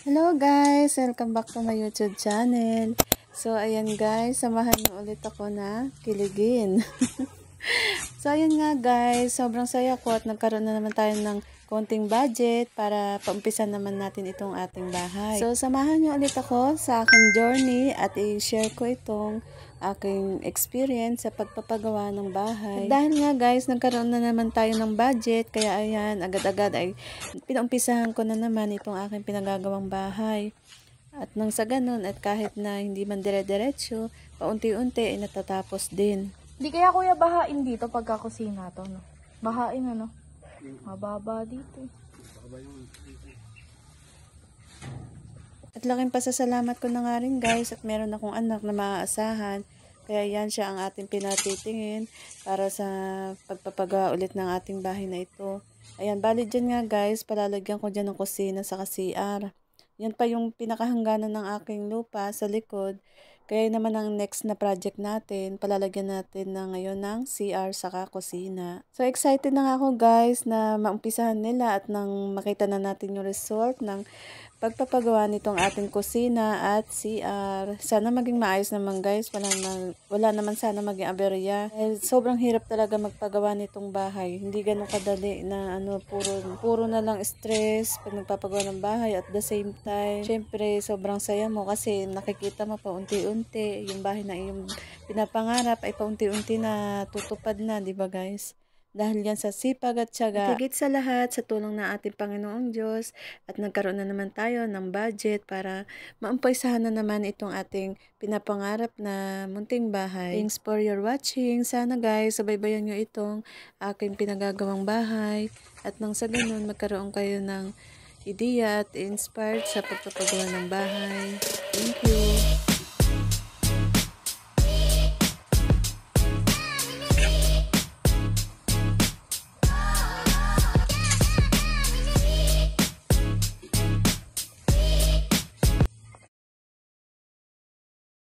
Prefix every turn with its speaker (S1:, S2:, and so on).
S1: Hello guys! Welcome back to my YouTube channel. So ayan guys, samahan niyo ulit ako na kiligin. So ayan nga guys, sobrang saya ko at nagkaroon na naman tayo ng konting budget para paumpisan naman natin itong ating bahay. So samahan niyo ulit ako sa aking journey at i-share ko itong aking experience sa pagpapagawa ng bahay. At dahil nga guys, nagkaroon na naman tayo ng budget, kaya ayan, agad-agad ay pinumpisahan ko na naman itong aking pinagagawang bahay. At nang sa ganun, at kahit na hindi man dire-diretso, paunti-unti ay natatapos din.
S2: Di kaya kuya bahain dito pagkakusina to, no? Bahain ano? Mababa dito.
S1: At laking pasasalamat ko na nga rin guys at meron akong anak na maaasahan. Kaya yan siya ang ating pinatitingin para sa pagpapagawa ulit ng ating bahay na ito. Ayan, bali dyan nga guys, palalagyan ko dyan ng kusina sa CR. Yan pa yung pinakahangganan ng aking lupa sa likod. Kaya naman ang next na project natin, palalagyan natin na ngayon ng CR saka kusina. So excited na nga ako guys na maumpisahan nila at nang makita na natin yung result ng pagpapagawa nitong ating kusina at CR. Sana maging maayos naman guys, wala naman sana maging aberya. Sobrang hirap talaga magpagawa nitong bahay. Hindi ganun kadali na puro na lang stress pag nagpapagawa ng bahay. At the same time, syempre sobrang saya mo kasi nakikita mo paunti-unti yung bahay na iyong pinapangarap ay paunti-unti na tutupad na, di ba guys? Dahil yan sa sipag at tiyaga. At higit sa lahat, sa tulong ng ating Panginoong Diyos at nagkaroon na naman tayo ng budget para maumpisahan na naman itong ating pinapangarap na munting bahay. Thanks for your watching. Sana guys, sabaybayan nyo itong aking pinagagawang bahay at nang sa ganun magkaroon kayo ng ideya at inspired sa pagpapagawa ng bahay. Thank you!